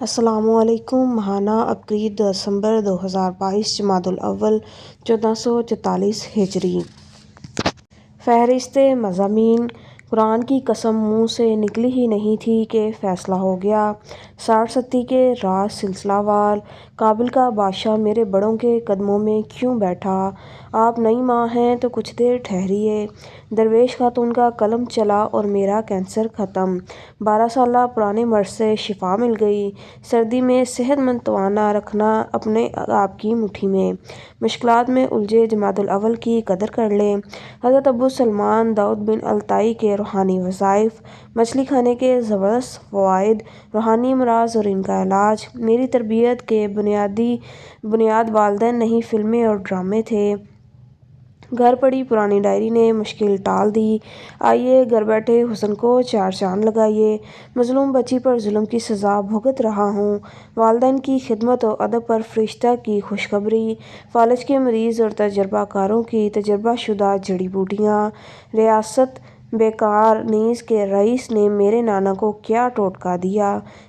السلام علیکم۔ ماہانہ ابریل دسمبر 2022 جمادی الاول 1444 ہجری۔ فہرست مضامین: قرآن کی قسم منہ سے نکلی ہی نہیں تھی کہ فیصلہ ہو گیا۔ 60 کے راز سلسلہ وار: کابل کا بادشاہ میرے بڑوں کے قدموں میں کیوں بیٹھا؟ آپ نئی ماں ہیں تو کچھ دیر ٹھہریے۔ درویش خاتون کا قلم چلا اور میرا کینسر ختم۔ 12 سالہ پرانے مرض سے شفا مل گئی۔ سردی میں صحت مند توانا رکھنا اپنے آپ کی مٹھی میں۔ مشکلات میں الجھے جمادی الاول کی قدر کر لیں۔ حضرت ابو سلمان داؤد بن الطائی کے روحانی وظائف: مچھلی کھانے کے زبردست فوائد، روحانی امراض اور ان کا علاج۔ میری تربیت کی بنیاد والدین نہیں، فلمیں اور ڈرامے تھے۔ گھر پڑی پرانی ڈائری نے مشکل ٹال دی۔ آئیے گھر بیٹھے حسن کو 4 چاند لگائیے۔ مظلوم بچی پر ظلم کی سزا بھگت رہا ہوں۔ والدین کی خدمت و ادب پر فرشتہ کی خوشخبری۔ فالج کے مریض اور تجربہ کاروں کی تجربہ شدہ جڑی بوٹیاں۔ ریاست بیکار نیز کے رئیس نے میرے نانا کو کیا ٹوٹکا دیا۔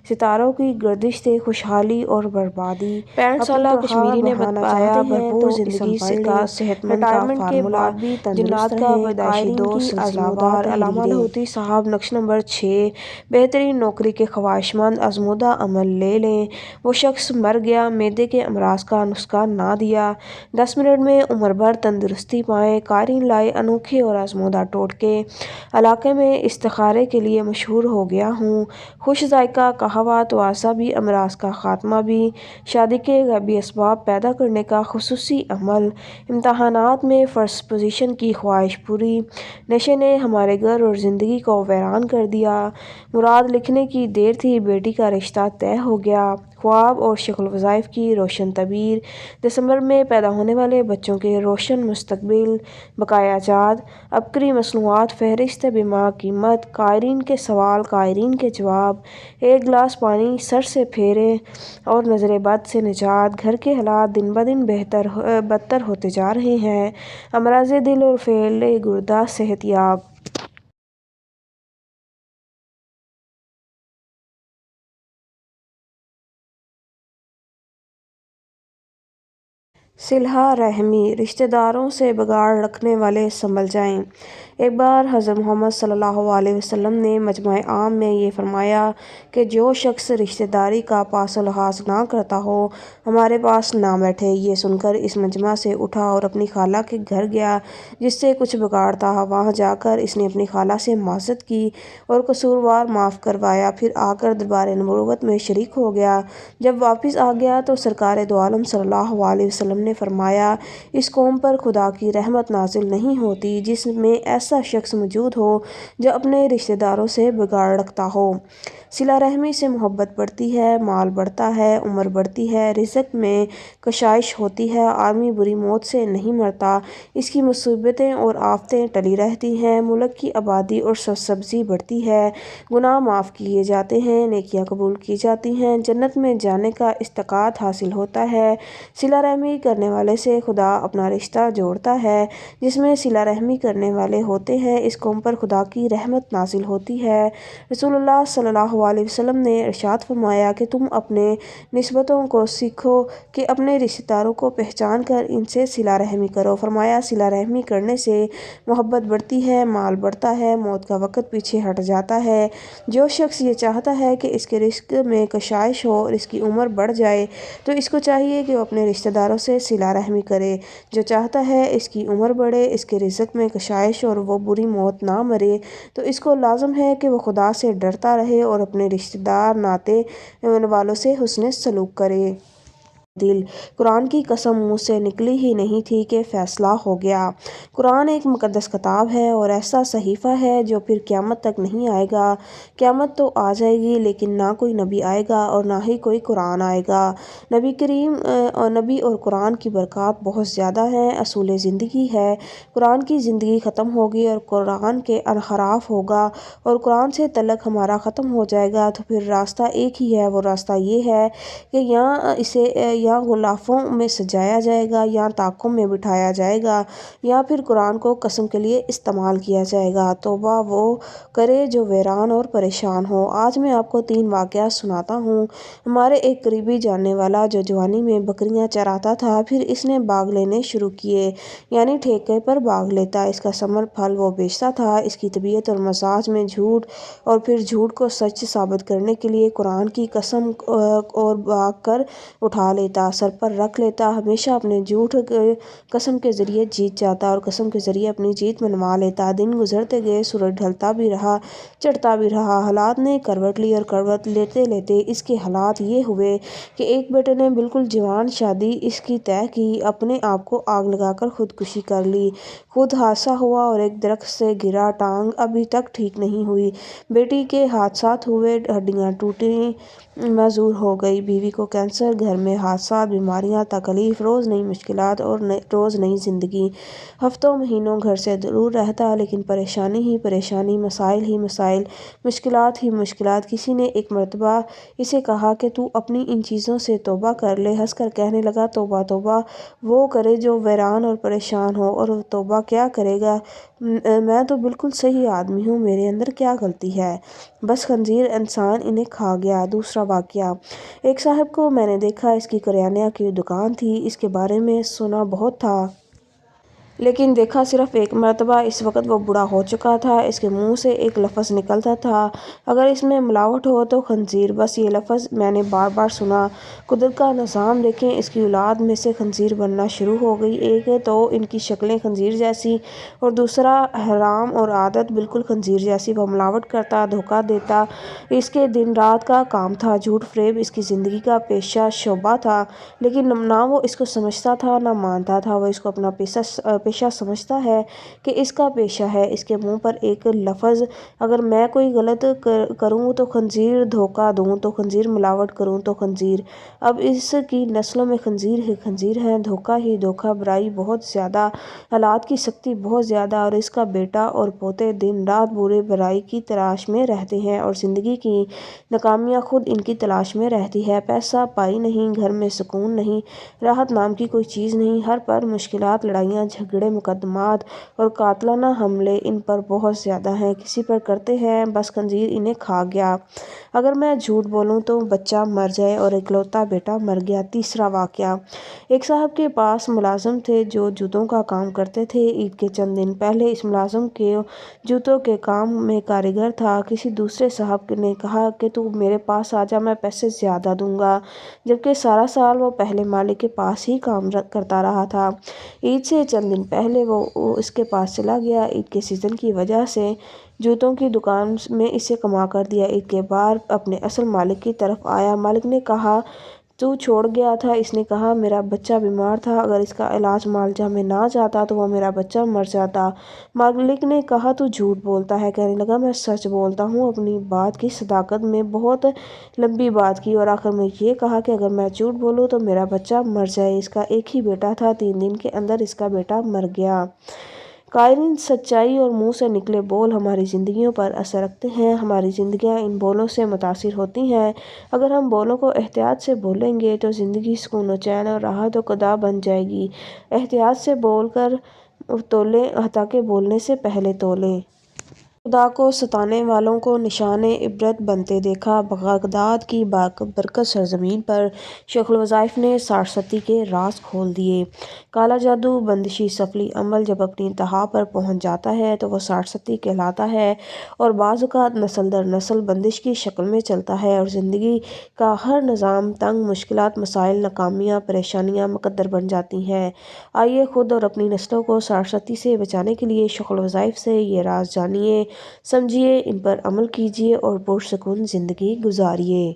ستاروں کی گردش سے خوشحالی اور بربادی۔ 65 سالہ کشمیری نے بتایا بھرپور زندگی کا صحت مند کا فارمولہ۔ جنات کا پیدائشی دوست سلسلہ وار: علامہ لاہوتی صاحب، نقش نمبر 6۔ بہترین نوکری کے خواہشمند آزمودہ عمل لے لیں۔ وہ شخص مر گیا، معدے کے امراض کا نسخہ نہ دیا۔ 10 منٹ میں عمر بھر تندرستی پائیں۔ قارئین لائے انوکھے اور آزمودہ ٹوٹکے۔ علاقے میں استخارے کے لیے مشہور ہو گیا ہوں۔ خوش ذائقہ قہوہ توسیع بھی، امراض کا خاتمہ بھی۔ شادی کے غیبی اسباب پیدا کرنے کا خصوصی عمل۔ امتحانات میں فرسٹ پوزیشن کی خواہش پوری۔ نشے نے ہمارے گھر اور زندگی کو ویران کر دیا۔ مراد لکھنے کی دیر تھی، بیٹی کا رشتہ طے ہو گیا۔ خواب اور شغل وظائف کی روشن تعبیر۔ دسمبر میں پیدا ہونے والے بچوں کے روشن مستقبل۔ بقایا جات: عبقری مصنوعات۔ فہرست بیمہ قیمت۔ قارئین کے سوال، قارئین کے جواب۔ ایک گلاس پانی سر سے پھیریں اور نظر بد سے نجات۔ گھر کے حالات دن بدن بدتر ہوتے جا رہے ہیں۔ امراض دل اور فعل گردہ صحت یاب۔ صلہ رحمی: رشتہ داروں سے بگاڑ رکھنے والے سنبھل جائیں۔ ایک بار حضرت محمد صلی اللہ علیہ وسلم نے مجمع عام میں یہ فرمایا کہ جو شخص رشتہ داری کا پاس و لحاظ نہ کرتا ہو، ہمارے پاس نہ بیٹھے۔ یہ سن کر اس مجمع سے اٹھا اور اپنی خالہ کے گھر گیا جس سے کچھ بگاڑ تھا۔ وہاں جا کر اس نے اپنی خالہ سے معذرت کی اور قصوروار معاف کروایا۔ پھر آ کر دربار نبوت میں شریک ہو گیا۔ جب واپس آ گیا تو سرکار دو عالم صلی اللہ علیہ وسلم نے فرمایا، اس قوم پر خدا کی رحمت نازل نہیں ہوتی جس میں ایسا شخص موجود ہو جو اپنے رشتہ داروں سے بگاڑ رکھتا ہو۔ صلہ رحمی سے محبت بڑھتی ہے، مال بڑھتا ہے، عمر بڑھتی ہے، رزق میں کشائش ہوتی ہے۔ آدمی بری موت سے نہیں مرتا، اس کی مصیبتیں اور آفتیں ٹلی رہتی ہیں۔ ملک کی آبادی اور سرسبزی بڑھتی ہے، گناہ معاف کیے جاتے ہیں، نیکیاں قبول کی جاتی ہیں، جنت میں جانے کا استحقاق حاصل ہوتا ہے۔ صلہ رحمی کرنے والے سے خدا اپنا رشتہ جوڑتا ہے۔ جس میں صلہ رحمی کرنے والے ہوتے ہیں، اس قوم پر خدا کی رحمت نازل ہوتی ہے۔ رسول اللہ صلی اللہ علیہ وسلم نے ارشاد فرمایا کہ تم اپنے نسبتوں کو سیکھو کہ اپنے رشتہ داروں کو پہچان کر ان سے صلہ رحمی کرو۔ فرمایا، صلہ رحمی کرنے سے محبت بڑھتی ہے، مال بڑھتا ہے، موت کا وقت پیچھے ہٹ جاتا ہے۔ جو شخص یہ چاہتا ہے کہ اس کے رزق میں کشائش ہو اور اس کی عمر بڑھ جائے تو اس کو چاہیے کہ وہ اپنے رشتہ داروں سے صلہ رحمی کرے۔ جو چاہتا ہے اس کی عمر بڑھے، اس کے رزق میں کشائش اور وہ بری موت نہ مرے تو اس کو لازم ہے کہ وہ خدا سے ڈرتا رہے اور اپنے رشتہ دار ناطے والوں سے حسن سلوک کرے۔ دل: قرآن کی قسم منہ سے نکلی ہی نہیں تھی کہ فیصلہ ہو گیا۔ قرآن ایک مقدس کتاب ہے اور ایسا صحیفہ ہے جو پھر قیامت تک نہیں آئے گا۔ قیامت تو آ جائے گی لیکن نہ کوئی نبی آئے گا اور نہ ہی کوئی قرآن آئے گا۔ نبی اور قرآن کی برکات بہت زیادہ ہیں۔ اصول زندگی ہے، قرآن کی زندگی ختم ہوگی اور قرآن کے انحراف ہوگا اور قرآن سے تعلق ہمارا ختم ہو جائے گا تو پھر راستہ ایک ہی ہے۔ وہ راستہ یہ ہے کہ یا غلافوں میں سجایا جائے گا یا طاقوں میں بٹھایا جائے گا یا پھر قرآن کو قسم کے لیے استعمال کیا جائے گا۔ توبہ وہ کرے جو ویران اور پریشان ہو۔ آج میں آپ کو 3 واقعات سناتا ہوں۔ ہمارے ایک قریبی جاننے والا جو جوانی میں بکریاں چراتا تھا، پھر اس نے باغ لینے شروع کیے، یعنی ٹھیکے پر باغ لیتا، اس کا ثمر پھل وہ بیچتا تھا۔ اس کی طبیعت اور مزاج میں جھوٹ اور پھر جھوٹ کو سچ ثابت کرنے کے لیے قرآن کی قسم اور باغ کر اٹھا لیتا، سر پر رکھ لیتا، ہمیشہ اپنے جھوٹ قسم کے ذریعے جیت جاتا اور قسم کے ذریعے اپنی جیت منوا لیتا۔ دن گزرتے گئے، سورج ڈھلتا بھی رہا، چڑھتا بھی رہا، حالات نے کروٹ لی اور کروٹ لیتے لیتے اس کے حالات یہ ہوئے کہ ایک بیٹے نے بالکل جوان شادی اس کی طے کی، اپنے آپ کو آگ لگا کر خودکشی کر لی۔ خود حادثہ ہوا اور ایک درخت سے گرا، ٹانگ ابھی تک ٹھیک نہیں ہوئی۔ بیٹی کے حادثات ہوئے، ہڈیاں ٹوٹیں، معذور ہو گئی۔ بیوی کو کینسر، گھر میں حادثات، بیماریاں، تکلیف، روز نئی مشکلات اور روز نئی زندگی۔ ہفتوں مہینوں گھر سے دور رہتا، لیکن پریشانی ہی پریشانی، مسائل ہی مسائل، مشکلات ہی مشکلات۔ کسی نے ایک مرتبہ اسے کہا کہ تو اپنی ان چیزوں سے توبہ کر لے۔ ہنس کر کہنے لگا، توبہ توبہ وہ کرے جو ویران اور پریشان ہو، اور توبہ کیا کرے گا، میں تو بالکل صحیح آدمی ہوں، میرے اندر کیا غلطی ہے، بس خنزیر انسان انہیں کھا گیا۔ دوسرا واقعہ، ایک صاحب کو میں نے دیکھا، اس کی کریانہ کی دکان تھی، اس کے بارے میں سنا بہت تھا، لیکن دیکھا صرف ایک مرتبہ۔ اس وقت وہ بوڑھا ہو چکا تھا، اس کے منہ سے ایک لفظ نکلتا تھا، اگر اس میں ملاوٹ ہو تو خنزیر، بس یہ لفظ میں نے بار بار سنا۔ قدرت کا نظام دیکھیں، اس کی اولاد میں سے خنزیر بننا شروع ہو گئی۔ ایک تو ان کی شکلیں خنزیر جیسی، اور دوسرا حرام اور عادت بالکل خنزیر جیسی۔ وہ ملاوٹ کرتا، دھوکہ دیتا، اس کے دن رات کا کام تھا، جھوٹ فریب اس کی زندگی کا پیشہ شعبہ تھا، لیکن نہ وہ اس کو سمجھتا تھا نہ مانتا تھا۔ وہ اس کو اپنا پیشہ سمجھتا ہے کہ اس کا پیشہ ہے، اس کے منہ پر ایک لفظ، اگر میں کوئی غلط کروں تو خنزیر، دھوکہ دوں تو خنزیر، ملاوٹ کروں تو خنزیر۔ اب اس کی نسلوں میں خنزیر ہی خنزیر ہیں، دھوکہ ہی دھوکہ، برائی بہت زیادہ، حالات کی سختی بہت زیادہ، اور اس کا بیٹا اور پوتے دن رات برے برائی کی تلاش میں رہتے ہیں، اور زندگی کی ناکامیاں خود ان کی تلاش میں رہتی ہے۔ پیسہ پائی نہیں، گھر میں سکون نہیں، راحت نام کی کوئی چیز نہیں، ہر پر مشکلات، لڑائیاں جھگڑے، مقدمات اور قاتلانہ حملے ان پر بہت زیادہ ہیں، کسی پر کرتے ہیں، بس خنزیر انہیں کھا گیا۔ اگر میں جھوٹ بولوں تو بچہ مر جائے، اور اکلوتا بیٹا مر گیا۔ تیسرا واقعہ، ایک صاحب کے پاس ملازم تھے جو جوتوں کا کام کرتے تھے۔ عید کے چند دن پہلے اس ملازم کے جوتوں کے کام میں کاریگر تھا۔ کسی دوسرے صاحب نے کہا کہ تو میرے پاس آجا، میں پیسے زیادہ دوں گا، جبکہ سارا سال وہ پہلے مالک کے پاس ہی کام کرتا رہا تھا۔ عید سے چند دن پہلے وہ اس کے پاس چلا گیا۔ عید کے سیزن کی وجہ سے جوتوں کی دکان میں اسے کما کر دیا۔ عید کے بعد اپنے اصل مالک کی طرف آیا۔ مالک نے کہا، تو چھوڑ گیا تھا؟ اس نے کہا، میرا بچہ بیمار تھا، اگر اس کا علاج معالجہ میں نہ جاتا تو وہ میرا بچہ مر جاتا۔ مالک نے کہا، تو جھوٹ بولتا ہے؟ کہنے لگا، میں سچ بولتا ہوں۔ اپنی بات کی صداقت میں بہت لمبی بات کی، اور آخر میں یہ کہا کہ اگر میں جھوٹ بولوں تو میرا بچہ مر جائے۔ اس کا ایک ہی بیٹا تھا، 3 دن کے اندر اس کا بیٹا مر گیا۔ قائرین، سچائی اور منہ سے نکلے بول ہماری زندگیوں پر اثر رکھتے ہیں، ہماری زندگیاں ان بولوں سے متاثر ہوتی ہیں۔ اگر ہم بولوں کو احتیاط سے بولیں گے تو زندگی سکون و چین اور راحت و قدا بن جائے گی۔ احتیاط سے بول کر تولیں، تاکہ بولنے سے پہلے تولیں۔ خدا کو ستانے والوں کو نشان عبرت بنتے دیکھا۔ بغداد کی بابرکت سرزمین پر شیخ الوظائف نے 60 کے راز کھول دیے۔ کالا جادو، بندشی سفلی عمل جب اپنی انتہا پر پہنچ جاتا ہے تو وہ 60 کہلاتا ہے، اور بعض اوقات نسل در نسل بندش کی شکل میں چلتا ہے، اور زندگی کا ہر نظام تنگ، مشکلات، مسائل، ناکامیاں، پریشانیاں مقدر بن جاتی ہیں۔ آئیے خود اور اپنی نسلوں کو 60 سے بچانے کے لیے شیخ الوظائف سے یہ راز جانیے، سمجھیے، ان پر عمل کیجیے اور پرسکون زندگی گزاریے۔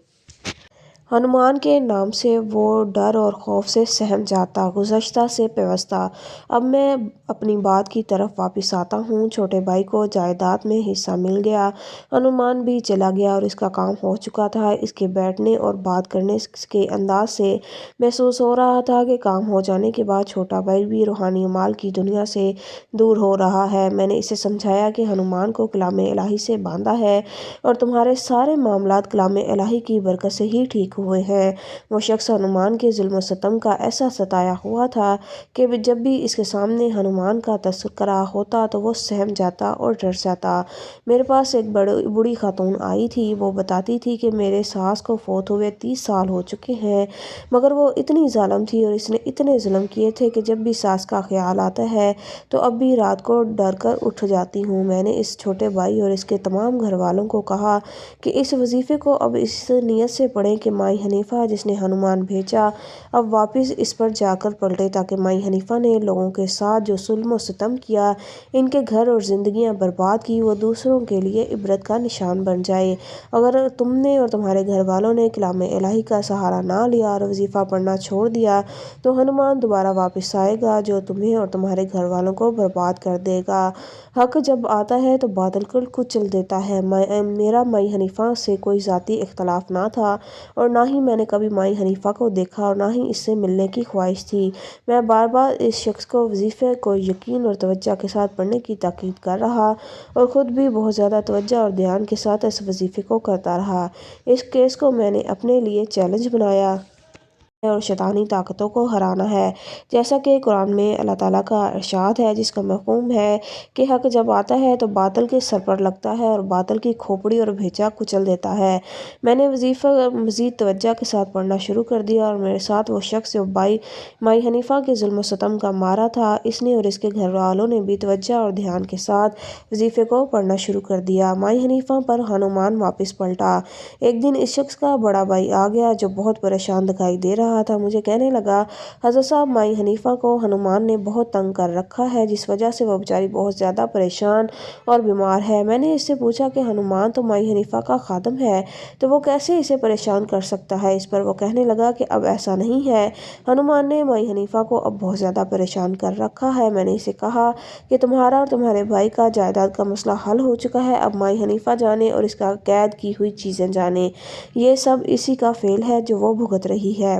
ہنومان کے نام سے وہ ڈر اور خوف سے سہم جاتا، گذشتہ سے پیوستہ۔ اب میں اپنی بات کی طرف واپس آتا ہوں۔ چھوٹے بھائی کو جائیداد میں حصہ مل گیا، ہنومان بھی چلا گیا اور اس کا کام ہو چکا تھا۔ اس کے بیٹھنے اور بات کرنے کے انداز سے محسوس ہو رہا تھا کہ کام ہو جانے کے بعد چھوٹا بھائی بھی روحانی مال کی دنیا سے دور ہو رہا ہے۔ میں نے اسے سمجھایا کہ ہنومان کو کلام الہی سے باندھا ہے، اور تمہارے سارے معاملات کلام الہی کی برکت سے ہی ٹھیک شریک ہوئے ہیں۔ وہ شخص ہنومان کے ظلم و ستم کا ایسا ستایا ہوا تھا کہ جب بھی اس کے سامنے ہنومان کا تذکرہ ہوتا تو وہ سہم جاتا اور ڈر جاتا۔ میرے پاس ایک بوڑھی خاتون آئی تھی۔ وہ بتاتی تھی کہ میرے ساس کو فوت ہوئے 30 سال ہو چکے ہیں، مگر وہ اتنی ظالم تھی اور اس نے اتنے ظلم کیے تھے کہ جب بھی ساس کا خیال آتا ہے تو اب بھی رات کو ڈر کر اٹھ جاتی ہوں۔ میں نے اس چھوٹے بھائی اور اس کے تمام گھر والوں کو کہا کہ اس وظیفے کو اب اس نیت سے پڑھیں کہ مائی حنیفہ جس نے ہنومان بھیجا اب واپس اس پر جا کر پلٹے، تاکہ مائی حنیفہ نے لوگوں کے ساتھ جو ظلم و ستم کیا، ان کے گھر اور زندگیاں برباد کی، وہ دوسروں کے لیے عبرت کا نشان بن جائے۔ اگر تم نے اور تمہارے گھر والوں نے کلام الہی کا سہارا نہ لیا اور وظیفہ پڑھنا چھوڑ دیا تو ہنومان دوبارہ واپس آئے گا جو تمہیں اور تمہارے گھر والوں کو برباد کر دے گا۔ حق جب آتا ہے تو باطل کو کچل دیتا ہے۔ میرا مائی حنیفہ سے کوئی ذاتی اختلاف نہ تھا اور نہ ہی میں نے کبھی مائی حنیفہ کو دیکھا اور نہ ہی اس سے ملنے کی خواہش تھی۔ میں بار بار اس شخص کو وظیفے کو یقین اور توجہ کے ساتھ پڑھنے کی تاکید کر رہا اور خود بھی بہت زیادہ توجہ اور دھیان کے ساتھ اس وظیفے کو کرتا رہا۔ اس کیس کو میں نے اپنے لیے چیلنج بنایا اور شیطانی طاقتوں کو ہرانا ہے، جیسا کہ قرآن میں اللہ تعالیٰ کا ارشاد ہے، جس کا مفہوم ہے کہ حق جب آتا ہے تو باطل کے سر پر لگتا ہے اور باطل کی کھوپڑی اور بھیجا کچل دیتا ہے۔ میں نے وظیفہ مزید توجہ کے ساتھ پڑھنا شروع کر دیا اور میرے ساتھ وہ شخص جو مائی حنیفہ کے ظلم و ستم کا مارا تھا، اس نے اور اس کے گھر والوں نے بھی توجہ اور دھیان کے ساتھ وظیفے کو پڑھنا شروع کر دیا۔ مائی حنیفہ پر ہنومان واپس پلٹا۔ ایک دن اس شخص کا بڑا بھائی آ گیا جو بہت پریشان دکھائی دے رہا تھا۔ مجھے کہنے لگا، حضرت صاحب، مائی حنیفہ کو ہنومان نے بہت تنگ کر رکھا ہے، جس وجہ سے وہ بیچاری بہت زیادہ پریشان اور بیمار ہے۔ میں نے اس سے پوچھا کہ ہنومان تو مائی حنیفہ کا خادم ہے، تو وہ کیسے اسے پریشان کر سکتا ہے؟ اس پر وہ کہنے لگا کہ اب ایسا نہیں ہے، ہنومان نے مائی حنیفہ کو اب بہت زیادہ پریشان کر رکھا ہے۔ میں نے اسے کہا کہ تمہارا اور تمہارے بھائی کا جائیداد کا مسئلہ حل ہو چکا ہے، اب مائی حنیفہ جانے اور اس کا قید کی ہوئی چیزیں جانے، یہ سب اسی کا فعل ہے جو وہ بھگت رہی ہے۔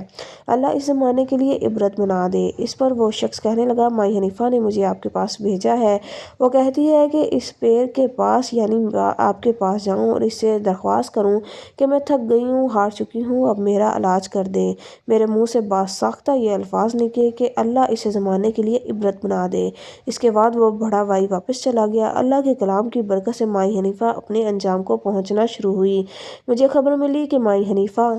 اللہ اس زمانے کے لیے عبرت بنا دے۔ اس پر وہ شخص کہنے لگا، مائی حنیفہ نے مجھے آپ کے پاس بھیجا ہے، وہ کہتی ہے کہ اس پیر کے پاس یعنی آپ کے پاس جاؤں اور اس سے درخواست کروں کہ میں تھک گئی ہوں، ہار چکی ہوں، اب میرا علاج کر دیں۔ میرے منہ سے باز ساختہ یہ الفاظ نکلے کہ اللہ اس زمانے کے لیے عبرت بنا دے۔ اس کے بعد وہ بڑا بھائی واپس چلا گیا۔ اللہ کے کلام کی برکت سے مائی حنیفہ اپنے انجام کو پہنچنا شروع ہوئی۔ مجھے خبر ملی کہ مائی حنیفہ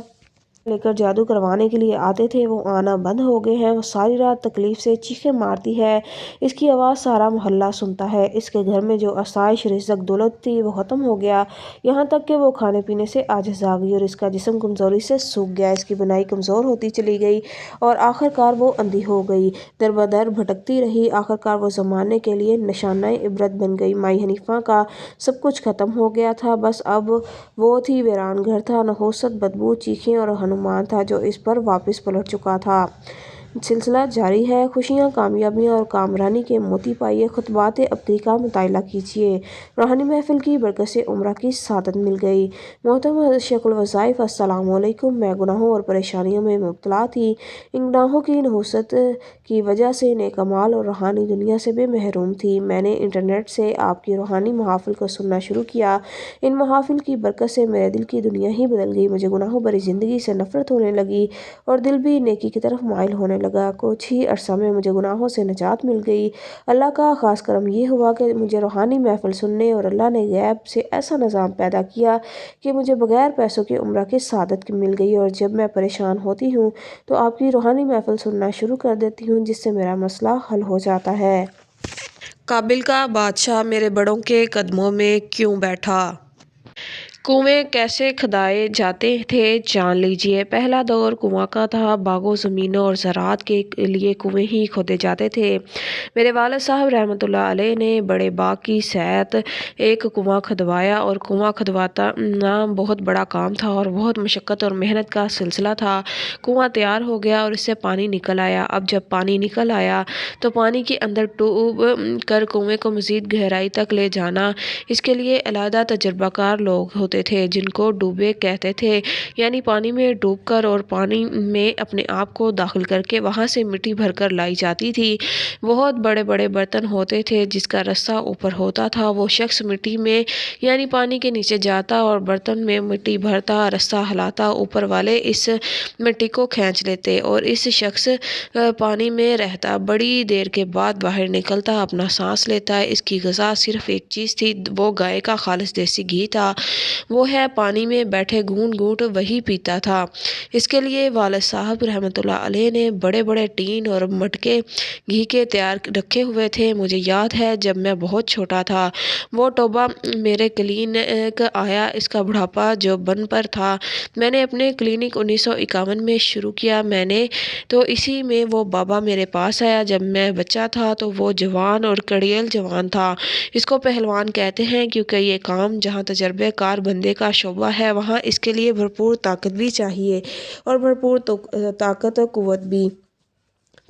لے کر جادو کروانے کے لیے آتے تھے، وہ آنا بند ہو گئے ہیں۔ وہ ساری رات تکلیف سے چیخیں مارتی ہے، اس کی آواز سارا محلہ سنتا ہے۔ اس کے گھر میں جو آسائش، رزق، دولت تھی وہ ختم ہو گیا، یہاں تک کہ وہ کھانے پینے سے عاجز آ گئی اور اس کا جسم کمزوری سے سوکھ گیا، اس کی بینائی کمزور ہوتی چلی گئی اور آخر کار وہ اندھی ہو گئی، در بدر بھٹکتی رہی، آخر کار وہ زمانے کے لیے نشانہ عبرت بن گئی۔ مائی حنیفہ کا سب کچھ ختم ہو گیا تھا، بس اب وہ تھی ویران گھر تھا، نحوست، بدبو، چیخیں اور ہنومان تھا جو اس پر واپس پلٹ چکا تھا۔ سلسلہ جاری ہے۔ خوشیاں، کامیابیاں اور کامرانی کے موتی پائیے۔ خطبات عبقری کا مطالعہ کیجیے۔ روحانی محفل کی برکت سے عمرہ کی سعادت مل گئی۔ محترم حضرت شیخ الوظائف، السلام علیکم۔ میں گناہوں اور پریشانیوں میں مبتلا تھی۔ ان گناہوں کی نحوست کی وجہ سے نیک اعمال اور روحانی دنیا سے بھی محروم تھی۔ میں نے انٹرنیٹ سے آپ کی روحانی محافل کو سننا شروع کیا۔ ان محافل کی برکت سے میرے دل کی دنیا ہی بدل گئی۔ مجھے گناہوں بھری زندگی سے نفرت ہونے لگی اور دل بھی نیکی کی طرف مائل ہونے لگا۔ کچھ ہی عرصہ میں مجھے گناہوں سے نجات مل گئی۔ اللہ کا خاص کرم یہ ہوا کہ مجھے روحانی محفل سننے اور اللہ نے غیب سے ایسا نظام پیدا کیا کہ مجھے بغیر پیسوں کے عمرہ کی سعادت مل گئی، اور جب میں پریشان ہوتی ہوں تو آپ کی روحانی محفل سننا شروع کر دیتی ہوں، جس سے میرا مسئلہ حل ہو جاتا ہے۔ کابل کا بادشاہ میرے بڑوں کے قدموں میں کیوں بیٹھا؟ کنویں کیسے کھدائے جاتے تھے جان لیجیے۔ پہلا دور کنواں کا تھا۔ باغوں، زمینوں اور زراعت کے لیے کنویں ہی کھودے جاتے تھے۔ میرے والد صاحب رحمۃ اللہ علیہ نے بڑے باغ کی سیت ایک کنواں کھدوایا، اور کنواں کھدوانا بہت بڑا کام تھا اور بہت مشقت اور محنت کا سلسلہ تھا۔ کنواں تیار ہو گیا اور اس سے پانی نکل آیا۔ اب جب پانی نکل آیا تو پانی کے اندر ڈوب کر کنویں کو مزید گہرائی تک لے جانا، اس کے لیے علیحدہ تجربہ کار لوگ ہوتے ہوتے تھے جن کو ڈوبے کہتے تھے، یعنی پانی میں ڈوب کر اور پانی میں اپنے آپ کو داخل کر کے وہاں سے مٹی بھر کر لائی جاتی تھی۔ بہت بڑے بڑے برتن ہوتے تھے جس کا رسہ اوپر ہوتا تھا۔ وہ شخص مٹی میں یعنی پانی کے نیچے جاتا اور برتن میں مٹی بھرتا، رسہ ہلاتا، اوپر والے اس مٹی کو کھینچ لیتے اور اس شخص پانی میں رہتا۔ بڑی دیر کے بعد باہر نکلتا، اپنا سانس لیتا۔ اس کی غذا صرف ایک چیز تھی، وہ گائے کا خالص دیسی گھی تھا۔ وہ ہے پانی میں بیٹھے گھونٹ گھونٹ وہی پیتا تھا۔ اس کے لیے والد صاحب رحمۃ اللہ علیہ نے بڑے بڑے ٹین اور مٹکے گھی کے تیار رکھے ہوئے تھے۔ مجھے یاد ہے جب میں بہت چھوٹا تھا، وہ ٹوبہ میرے کلینک آیا۔ اس کا بڑھاپا جو بن پر تھا۔ میں نے اپنے کلینک 1951 میں شروع کیا۔ میں نے تو اسی میں وہ بابا میرے پاس آیا۔ جب میں بچہ تھا تو وہ جوان اور کڑیل جوان تھا۔ اس کو پہلوان کہتے ہیں کیونکہ یہ کام جہاں تجربے کار بندے کا شعبہ ہے وہاں اس کے لیے بھرپور طاقت بھی چاہیے اور بھرپور طاقت و قوت بھی۔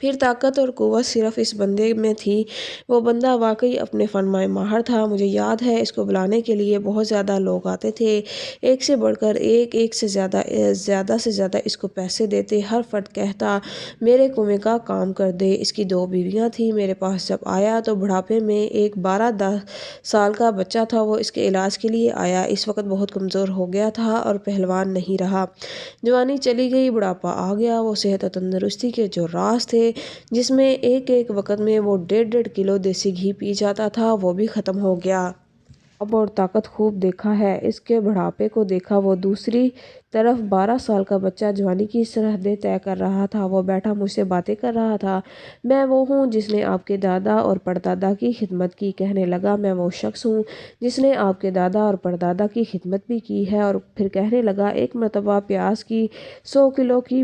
پھر طاقت اور قوت صرف اس بندے میں تھی۔ وہ بندہ واقعی اپنے فن میں ماہر تھا۔ مجھے یاد ہے اس کو بلانے کے لیے بہت زیادہ لوگ آتے تھے، ایک سے بڑھ کر ایک سے زیادہ اس کو پیسے دیتے۔ ہر فرد کہتا میرے کنویں کا کام کر دے۔ اس کی 2 بیویاں تھیں۔ میرے پاس جب آیا تو بڑھاپے میں ایک 12 سال کا بچہ تھا۔ وہ اس کے علاج کے لیے آیا۔ اس وقت بہت کمزور ہو گیا تھا اور پہلوان نہیں رہا۔ جوانی چلی گئی، بڑھاپا آ گیا۔ وہ صحت و تندرستی کے جو راز تھے جس میں ایک وقت میں وہ 1.5 کلو دیسی گھی پی جاتا تھا وہ بھی ختم ہو گیا۔ اب اور طاقت خوب دیکھا ہے، اس کے بڑھاپے کو دیکھا۔ وہ دوسری طرف 12 سال کا بچہ جوانی کی سرحدیں طے کر رہا تھا۔ وہ بیٹھا مجھ سے باتیں کر رہا تھا۔ میں وہ ہوں جس نے آپ کے دادا اور پردادا کی خدمت کی۔ کہنے لگا میں وہ شخص ہوں جس نے آپ کے دادا اور پردادا کی خدمت بھی کی ہے۔ اور پھر کہنے لگا ایک مرتبہ پیاز کی 100 کلو کی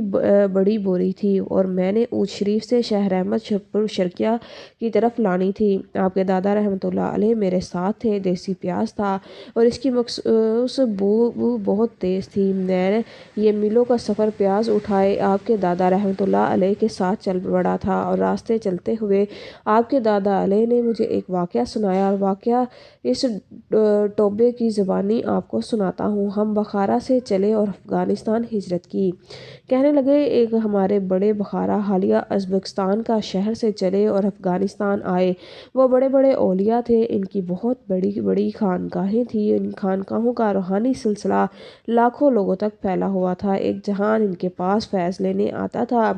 بڑی بوری تھی اور میں نے اونچ شریف سے شہر احمد شرقیہ کی طرف لانی تھی۔ آپ کے دادا رحمۃ اللہ علیہ میرے ساتھ تھے۔ دیسی پیاز تھا اور اس کی مخصوص بو بہت تیز تھی۔ میں نے یہ میلوں کا سفر پیاز اٹھائے آپ کے دادا رحمۃ اللہ علیہ کے ساتھ چل پڑا تھا اور راستے چلتے ہوئے آپ کے دادا علیہ نے مجھے ایک واقعہ سنایا اور واقعہ اس ٹوبے کی زبانی آپ کو سناتا ہوں۔ ہم بخارا سے چلے اور افغانستان ہجرت کی۔ کہنے لگے ایک ہمارے بڑے بخارا حالیہ ازبکستان کا شہر سے چلے اور افغانستان آئے۔ وہ بڑے بڑے اولیاء تھے، ان کی بہت بڑی بڑی خانقاہیں تھیں۔ ان خانقاہوں کا روحانی سلسلہ لاکھوں لوگوں تک پھیلا ہوا تھا۔ ایک جہان ان کے پاس فیض لینے آتا تھا،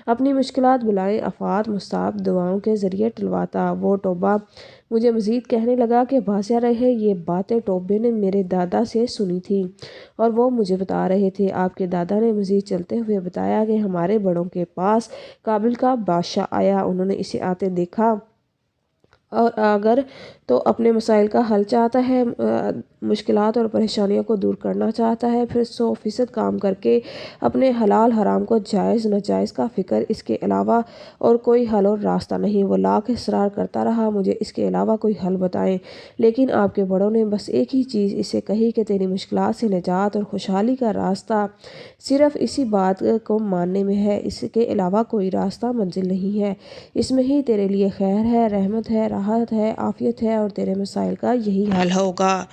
اپنی مشکلات بلائیں آفات مصائب دعاؤں کے ذریعے ٹلواتا۔ وہ ٹوبہ مجھے مزید کہنے لگا کہ واضح رہے یہ باتیں ٹوبے نے میرے دادا سے سنی تھیں اور وہ مجھے بتا رہے تھے۔ آپ کے دادا نے مزید چلتے ہوئے بتایا کہ ہمارے بڑوں کے پاس کابل کا بادشاہ آیا۔ انہوں نے اسے آتے دیکھا اور اگر تو اپنے مسائل کا حل چاہتا ہے، مشکلات اور پریشانیوں کو دور کرنا چاہتا ہے، پھر 100% کام کر کے اپنے حلال حرام کو جائز ناجائز کا فکر، اس کے علاوہ اور کوئی حل اور راستہ نہیں۔ وہ لاکھ اصرار کرتا رہا مجھے اس کے علاوہ کوئی حل بتائیں، لیکن آپ کے بڑوں نے بس ایک ہی چیز اسے کہی کہ تیری مشکلات سے نجات اور خوشحالی کا راستہ صرف اسی بات کو ماننے میں ہے، اس کے علاوہ کوئی راستہ منزل نہیں ہے، اس میں ہی تیرے لیے خیر ہے، رحمت ہے، راحت ہے، عافیت ہے اور تیرے مسائل کا یہی حل ہوگا۔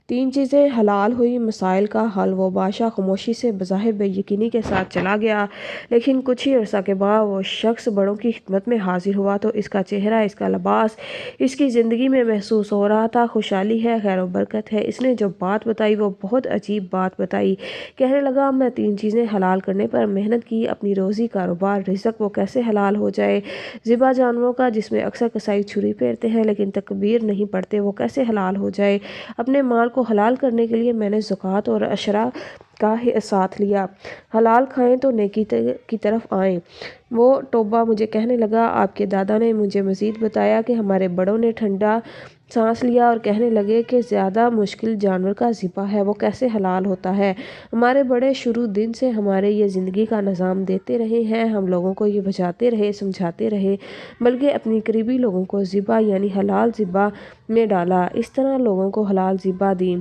3 چیزیں حلال ہوئی، مسائل کا حل۔ وہ بادشاہ خاموشی سے بظاہر بے یقینی کے ساتھ چلا گیا، لیکن کچھ ہی عرصہ کے بعد وہ شخص بڑوں کی خدمت میں حاضر ہوا تو اس کا چہرہ، اس کا لباس، اس کی زندگی میں محسوس ہو رہا تھا خوشحالی ہے، خیر و برکت ہے۔ اس نے جو بات بتائی وہ بہت عجیب بات بتائی۔ کہنے لگا میں 3 چیزیں حلال کرنے پر محنت کی، اپنی روزی، کاروبار، رزق، وہ کیسے حلال ہو جائے؟ ذبح جانوروں کا جس میں اکثر کسائی چھری پھیرتے ہیں لیکن تکبیر نہیں پڑھتے، وہ کیسے حلال ہو جائے؟ اپنے مال کو حلال کرنے کے لیے میں نے زکوٰۃ اور عشرہ کا ساتھ لیا۔ حلال کھائیں تو نیکی کی طرف آئیں۔ وہ ٹوبہ مجھے کہنے لگا آپ کے دادا نے مجھے مزید بتایا کہ ہمارے بڑوں نے ٹھنڈا سانس لیا اور کہنے لگے کہ زیادہ مشکل جانور کا ذبح ہے، وہ کیسے حلال ہوتا ہے؟ ہمارے بڑے شروع دن سے ہمارے یہ زندگی کا نظام دیتے رہے ہیں، ہم لوگوں کو یہ بجاتے رہے، سمجھاتے رہے، بلکہ اپنی قریبی لوگوں کو ذبح یعنی حلال ذبح میں ڈالا، اس طرح لوگوں کو حلال ذبح دی۔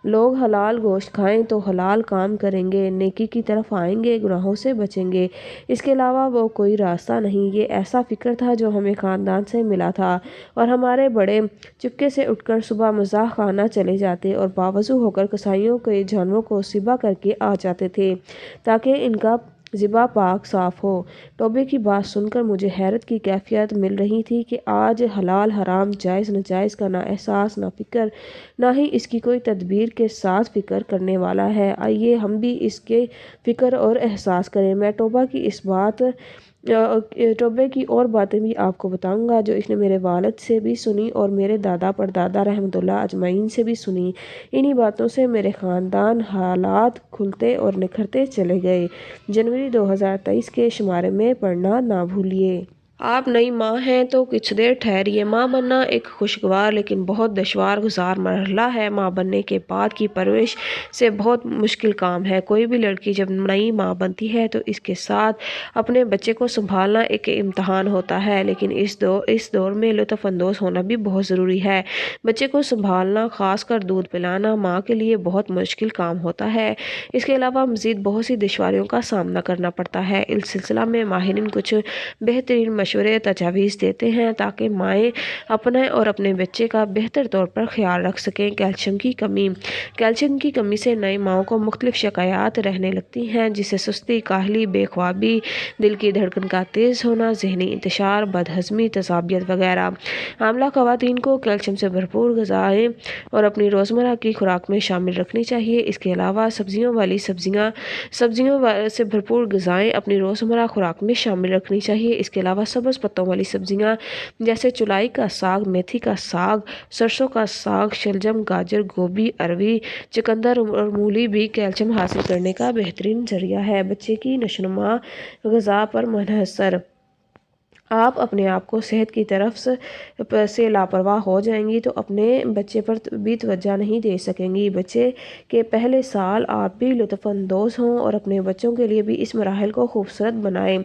لوگ حلال گوشت کھائیں تو حلال کام کریں گے، نیکی کی طرف آئیں گے، گناہوں سے بچیں گے، اس کے علاوہ وہ کوئی راستہ نہیں۔ یہ ایسا فکر تھا جو ہمیں خاندان سے ملا تھا اور ہمارے بڑے چپکے چپکے سے اٹھ کر صبح مذاق خانہ چلے جاتے اور باوضو ہو کر کسائیوں کے جانوروں کو ذبح کر کے آ جاتے تھے تاکہ ان کا ذبح پاک صاف ہو۔ توبے کی بات سن کر مجھے حیرت کی کیفیت مل رہی تھی کہ آج حلال حرام جائز ناجائز کا نہ احساس نہ فکر، نہ ہی اس کی کوئی تدبیر کے ساتھ فکر کرنے والا ہے۔ آئیے ہم بھی اس کے فکر اور احساس کریں۔ میں توبے کی اور باتیں بھی آپ کو بتاؤں گا جو اس نے میرے والد سے بھی سنی اور میرے دادا پردادا رحمۃ اللہ اجمعین سے بھی سنی۔ انہی باتوں سے میرے خاندان حالات کھلتے اور نکھرتے چلے گئے۔ جنوری 2023 کے شمارے میں پڑھنا نہ بھولیے۔ آپ نئی ماں ہیں تو کچھ دیر ٹھہریے۔ ماں بننا ایک خوشگوار لیکن بہت دشوار گزار مرحلہ ہے۔ ماں بننے کے بعد کی پرورش سے بہت مشکل کام ہے۔ کوئی بھی لڑکی جب نئی ماں بنتی ہے تو اس کے ساتھ اپنے بچے کو سنبھالنا ایک امتحان ہوتا ہے، لیکن اس دور میں لطف اندوز ہونا بھی بہت ضروری ہے۔ بچے کو سنبھالنا، خاص کر دودھ پلانا، ماں کے لیے بہت مشکل کام ہوتا ہے۔ اس کے علاوہ مزید بہت سی دشواریوں کا سامنا کرنا پڑتا ہے۔ اس سلسلہ میں ماہرین کچھ بہترین مشورے تجاویز دیتے ہیں تاکہ مائیں اپنا اور اپنے بچے کا بہتر طور پر خیال رکھ سکیں۔ کیلشیم کی کمی۔ کیلشیم کی کمی سے نئی ماؤں کو مختلف شکایات رہنے لگتی ہیں، جسے سستی، کاہلی، بے خوابی، دل کی دھڑکن کا تیز ہونا، ذہنی انتشار، بد ہضمی، تذابیت وغیرہ۔ حاملہ خواتین کو کیلشیم سے بھرپور غذائیں اور اپنی روزمرہ کی خوراک میں شامل رکھنی چاہیے۔ اس کے علاوہ سبزیوں سے بھرپور غذائیں اپنی روزمرہ خوراک میں شامل رکھنی چاہیے۔ اس کے علاوہ سبز پتوں والی سبزیاں جیسے چولائی کا ساگ، میتھی کا ساگ، سرسوں کا ساگ، شلجم، گاجر، گوبھی، اروی، چقندر اور مولی بھی کیلشیم حاصل کرنے کا بہترین ذریعہ ہے۔ بچے کی نشوونما غذا پر منحصر۔ آپ اپنے آپ کو صحت کی طرف سے لاپرواہ ہو جائیں گی تو اپنے بچے پر بھی توجہ نہیں دے سکیں گی۔ بچے کے پہلے سال آپ بھی لطف اندوز ہوں اور اپنے بچوں کے لیے بھی اس مراحل کو خوبصورت بنائیں۔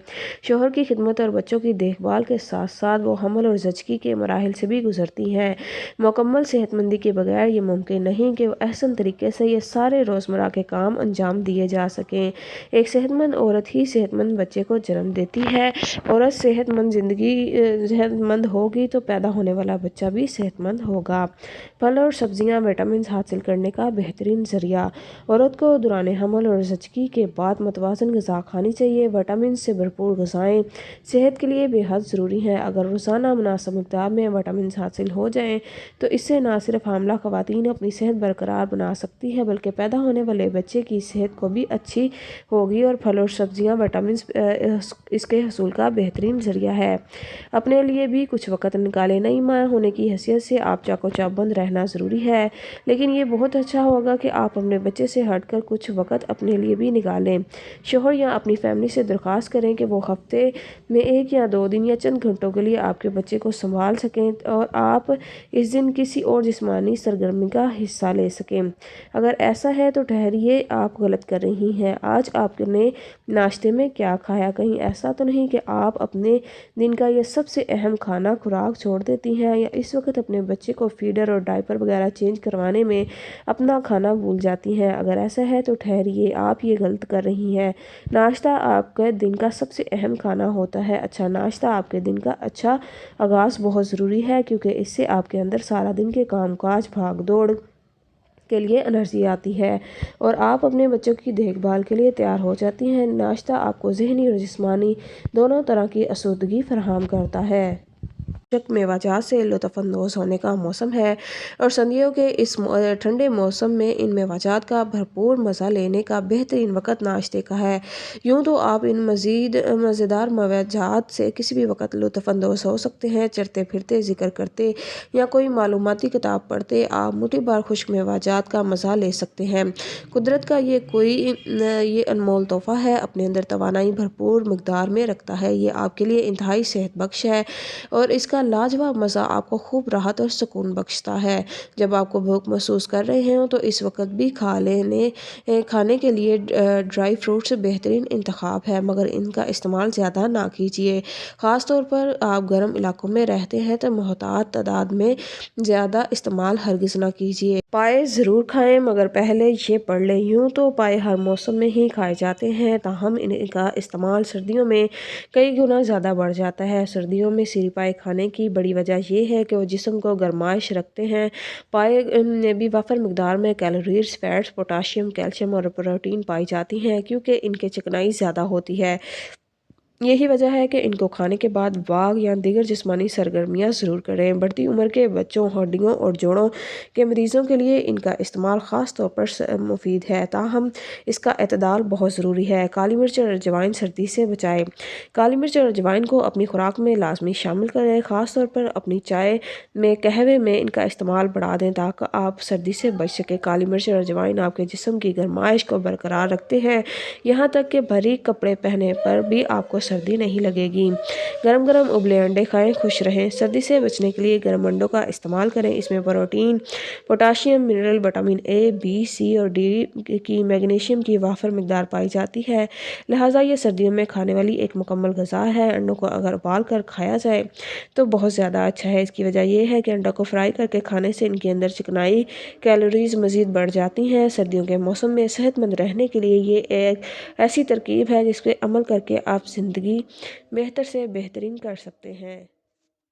شوہر کی خدمت اور بچوں کی دیکھ بھال کے ساتھ ساتھ وہ حمل اور زچگی کے مراحل سے بھی گزرتی ہیں۔ مکمل صحت مندی کے بغیر یہ ممکن نہیں کہ احسن طریقے سے یہ سارے روزمرہ کے کام انجام دیے جا سکیں۔ ایک صحت مند عورت ہی صحت مند بچے کو جنم دیتی ہے۔ عورت صحت مند ہوگی تو پیدا ہونے والا بچہ بھی صحت مند ہوگا۔ پھل اور سبزیاں وٹامنز حاصل کرنے کا بہترین ذریعہ۔ عورت کو دوران حمل اور زچگی کے بعد متوازن غذا کھانی چاہیے۔ وٹامنز سے بھرپور غذائیں صحت کے لیے بے حد ضروری ہیں۔ اگر روزانہ مناسب مقدار میں وٹامنز حاصل ہو جائیں تو اس سے نہ صرف حاملہ خواتین اپنی صحت برقرار بنا سکتی ہیں بلکہ پیدا ہونے والے بچے کی صحت کو بھی اچھی ہوگی۔ اور پھل اور سبزیاں وٹامنز اس کے حصول کا بہترین ذریعہ ہے۔ اپنے لیے بھی کچھ وقت نکالیں۔ نئی ماں ہونے کی حیثیت سے آپ چاق و چوبند رہنا ضروری ہے، لیکن یہ بہت اچھا ہوگا کہ آپ اپنے بچے سے ہٹ کر کچھ وقت اپنے لیے بھی نکالیں۔ شوہر یا اپنی فیملی سے درخواست کریں کہ وہ ہفتے میں 1 یا 2 دن یا چند گھنٹوں کے لیے آپ کے بچے کو سنبھال سکیں اور آپ اس دن کسی اور جسمانی سرگرمی کا حصہ لے سکیں۔ اگر ایسا ہے تو ٹھہریے، آپ غلط کر رہی ہیں۔ آج آپ نے ناشتے میں کیا کھایا؟ کہیں ایسا تو نہیں کہ آپ اپنے دن کا یہ سب سے اہم کھانا خوراک چھوڑ دیتی ہیں یا اس وقت اپنے بچے کو فیڈر اور ڈائپر وغیرہ چینج کروانے میں اپنا کھانا بھول جاتی ہیں؟ اگر ایسا ہے تو ٹھہریے، آپ یہ غلط کر رہی ہیں۔ ناشتہ آپ کے دن کا سب سے اہم کھانا ہوتا ہے۔ اچھا ناشتہ آپ کے دن کا اچھا آغاز بہت ضروری ہے کیونکہ اس سے آپ کے اندر سارا دن کے کام کاج، بھاگ دوڑ کے لیے انرجی آتی ہے اور آپ اپنے بچوں کی دیکھ بھال کے لیے تیار ہو جاتی ہیں۔ ناشتہ آپ کو ذہنی اور جسمانی دونوں طرح کی آسودگی فراہم کرتا ہے۔ میوہ جات سے لطف اندوز ہونے کا موسم ہے اور سردیوں کے اس ٹھنڈے موسم میں ان میوہ جات کا بھرپور مزہ لینے کا بہترین وقت ناشتے کا ہے۔ یوں تو آپ ان مزیدار میوہ جات سے کسی بھی وقت لطف اندوز ہو سکتے ہیں۔ چلتے پھرتے، ذکر کرتے یا کوئی معلوماتی کتاب پڑھتے آپ مٹھی بھر خشک میوہ جات کا مزہ لے سکتے ہیں۔ قدرت کا یہ انمول تحفہ ہے، اپنے اندر توانائی بھرپور مقدار میں رکھتا ہے۔ یہ آپ کے لیے انتہائی صحت بخش ہے اور اس کا لاجواب مزہ آپ کو خوب راحت اور سکون بخشتا ہے۔ جب آپ کو بھوک محسوس کر رہے ہوں تو اس وقت بھی کھانے کے لیے ڈرائی فروٹس بہترین انتخاب ہے، مگر ان کا استعمال زیادہ نہ کیجیے۔ خاص طور پر آپ گرم علاقوں میں رہتے ہیں تو محتاط تعداد میں زیادہ استعمال ہرگز نہ کیجیے۔ پائے ضرور کھائیں مگر پہلے یہ پڑھ لیں۔ یوں تو پائے ہر موسم میں ہی کھائے جاتے ہیں، تاہم ان کا استعمال سردیوں میں کئی گنا زیادہ بڑھ جاتا ہے۔ سردیوں میں سری پائے کھانے کی بڑی وجہ یہ ہے کہ وہ جسم کو گرمائش رکھتے ہیں۔ پائے میں بھی وافر مقدار میں کیلوریز، فیٹس، پوٹاشیم، کیلشیم اور پروٹین پائی جاتی ہیں کیونکہ ان کی چکنائی زیادہ ہوتی ہے۔ یہی وجہ ہے کہ ان کو کھانے کے بعد واک یا دیگر جسمانی سرگرمیاں ضرور کریں۔ بڑھتی عمر کے بچوں، ہڈیوں اور جوڑوں کے مریضوں کے لیے ان کا استعمال خاص طور پر مفید ہے، تاہم اس کا اعتدال بہت ضروری ہے۔ کالی مرچ اور اجوائن سردی سے بچائیں۔ کالی مرچ اور اجوائن کو اپنی خوراک میں لازمی شامل کریں، خاص طور پر اپنی چائے میں، قہوے میں ان کا استعمال بڑھا دیں تاکہ آپ سردی سے بچ سکیں۔ کالی مرچ اور اجوائن آپ کے جسم کی گرمائش کو برقرار رکھتے ہیں، یہاں تک کہ باریک کپڑے پہننے پر بھی آپ کو سردی نہیں لگے گی۔ گرم گرم ابلے انڈے کھائیں، خوش رہیں۔ سردی سے بچنے کے لیے گرم انڈوں کا استعمال کریں، اس میں protein, potassium, mineral, vitamin A, B, C اور ڈی کی، میگنیشیم کی وافر مقدار پائی جاتی ہے، لہٰذا یہ سردیوں میں کھانے والی ایک مکمل غذا ہے۔ انڈوں کو اگر ابال کر کھایا جائے تو بہت زیادہ اچھا ہے۔ اس کی وجہ یہ ہے کہ انڈوں کو فرائی کر کے کھانے سے ان کے اندر چکنائی، کیلوریز مزید بڑھ جاتی ہیں۔ سردیوں کے موسم میں صحت مند رہنے کے لیے یہ ایک ایسی ترکیب ہے جس پہ عمل کر کے آپ زندگی بہتر سے بہترین کر سکتے ہیں۔